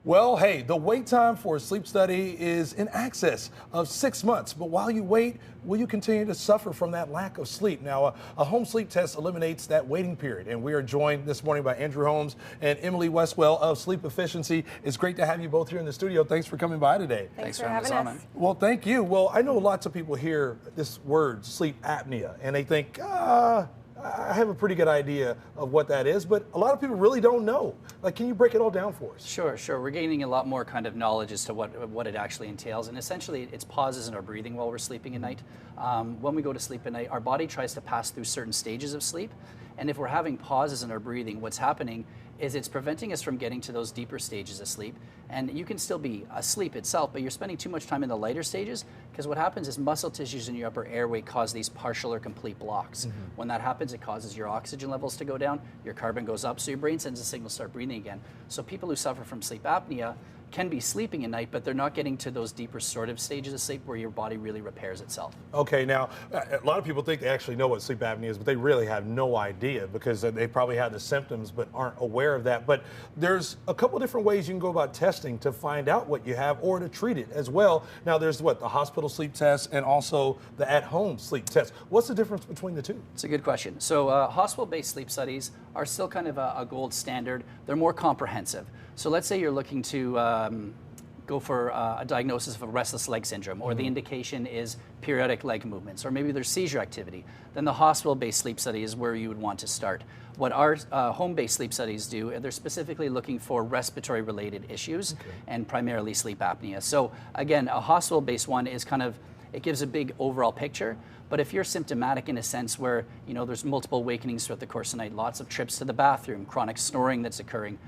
Well, hey, the wait time for a sleep study is in excess of 6 months. But while you wait, will you continue to suffer from that lack of sleep? Now, a home sleep test eliminates that waiting period. And we are joined this morning by Andrew Holmes and Emily Westwell of Sleep Efficiency. It's great to have you both here in the studio. Thanks for coming by today. Thanks for having us. Well, thank you. Well, I know lots of people hear this word, sleep apnea, and they think, I have a pretty good idea of what that is, but a lot of people really don't know. Like, can you break it all down for us? Sure. We're gaining a lot more kind of knowledge as to what it actually entails. And essentially, it's pauses in our breathing while we're sleeping at night. When we go to sleep at night, our body tries to pass through certain stages of sleep. And if we're having pauses in our breathing, what's happening is it's preventing us from getting to those deeper stages of sleep. And you can still be asleep itself, but you're spending too much time in the lighter stages, because what happens is muscle tissues in your upper airway cause these partial or complete blocks. When that happens, it causes your oxygen levels to go down, your carbon goes up, so your brain sends a signal to start breathing again. So people who suffer from sleep apnea can be sleeping at night, but they're not getting to those deeper sort of stages of sleep where your body really repairs itself. Okay, now, a lot of people think they actually know what sleep apnea is, but they really have no idea because they probably have the symptoms but aren't aware of that. But there's a couple different ways you can go about testing to find out what you have or to treat it as well. Now, there's the hospital sleep test and also the at-home sleep test. What's the difference between the two? It's a good question. So hospital-based sleep studies are still kind of a gold standard. They're more comprehensive. So let's say you're looking to go for a diagnosis of a restless leg syndrome, or the indication is periodic leg movements, or maybe there's seizure activity. Then the hospital-based sleep study is where you would want to start. What our home-based sleep studies do, they're specifically looking for respiratory-related issues and primarily sleep apnea. So again, a hospital-based one is it gives a big overall picture. But if you're symptomatic in a sense where, there's multiple awakenings throughout the course of the night, lots of trips to the bathroom, chronic snoring that's occurring,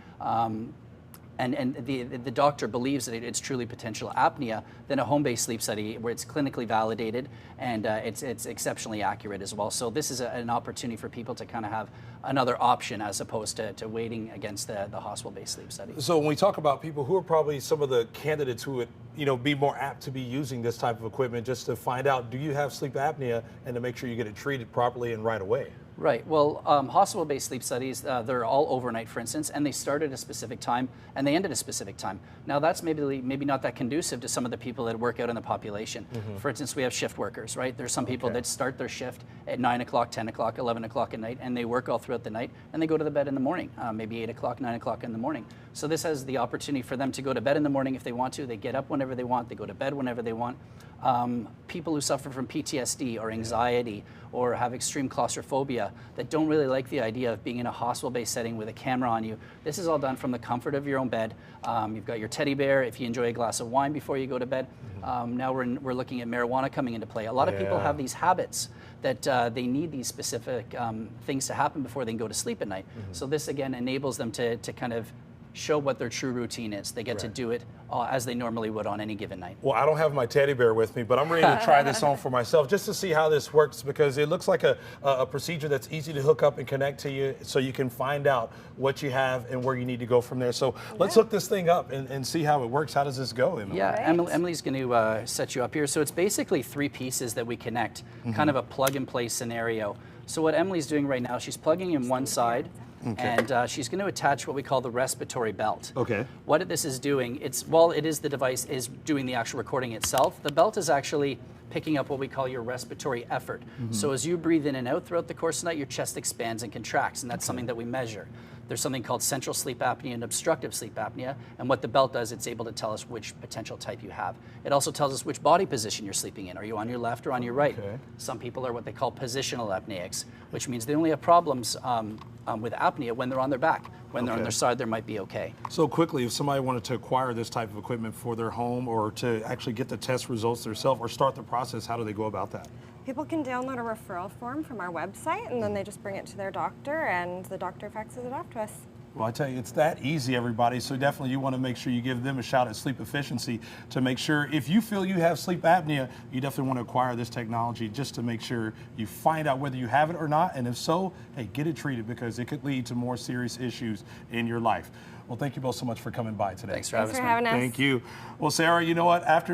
and the doctor believes that it's truly potential apnea, then a home-based sleep study where it's clinically validated and it's exceptionally accurate as well. So this is an opportunity for people to kind of have another option as opposed to waiting against the hospital-based sleep study. So when we talk about people who are probably some of the candidates who would be more apt to be using this type of equipment, just to find out, do you have sleep apnea, and to make sure you get it treated properly and right away? Right. Well, hospital-based sleep studies, they're all overnight, for instance, and they start at a specific time and they end at a specific time. Now, that's maybe not that conducive to some of the people that work out in the population. For instance, we have shift workers, right? There's some people that start their shift at 9 o'clock, 10 o'clock, 11 o'clock at night, and they work all throughout the night, and they go to the bed in the morning, maybe 8 o'clock, 9 o'clock in the morning. So this has the opportunity for them to go to bed in the morning if they want to. They get up whenever they want. They go to bed whenever they want. People who suffer from PTSD or anxiety or have extreme claustrophobia that don't really like the idea of being in a hospital-based setting with a camera on you, this is all done from the comfort of your own bed. You've got your teddy bear if you enjoy a glass of wine before you go to bed. Now we're looking at marijuana coming into play. A lot of people have these habits that they need these specific things to happen before they can go to sleep at night. So this, again, enables them to kind of show what their true routine is. They get to do it as they normally would on any given night. Well, I don't have my teddy bear with me, but I'm ready to try this on for myself just to see how this works, because it looks like a procedure that's easy to hook up and connect to you so you can find out what you have and where you need to go from there. So let's hook this thing up and see how it works. How does this go, Emily? Yeah, Emily's going to set you up here. So it's basically 3 pieces that we connect, kind of a plug-and-play scenario. So what Emily's doing right now, she's plugging in one side, and she's going to attach what we call the respiratory belt. What this is doing, while the device is doing the actual recording itself, the belt is actually picking up what we call your respiratory effort. So as you breathe in and out throughout the course of the night, your chest expands and contracts, and that's something that we measure. There's something called central sleep apnea and obstructive sleep apnea, and what the belt does, it's able to tell us which potential type you have. It also tells us which body position you're sleeping in. Are you on your left or on your right? Some people are what they call positional apneics, which means they only have problems with apnea when they're on their back. When they're on their side, they might be okay. So quickly, if somebody wanted to acquire this type of equipment for their home, or to actually get the test results themselves or start the process, how do they go about that? People can download a referral form from our website, and then they just bring it to their doctor, and the doctor faxes it off to us. Well, I tell you, it's that easy, everybody. So definitely you want to make sure you give them a shout at Sleep Efficiency to make sure, if you feel you have sleep apnea, you definitely want to acquire this technology just to make sure you find out whether you have it or not. And if so, hey, get it treated, because it could lead to more serious issues in your life. Well, thank you both so much for coming by today. Thanks for having us. Thank you. Well, Sarah, you know what? After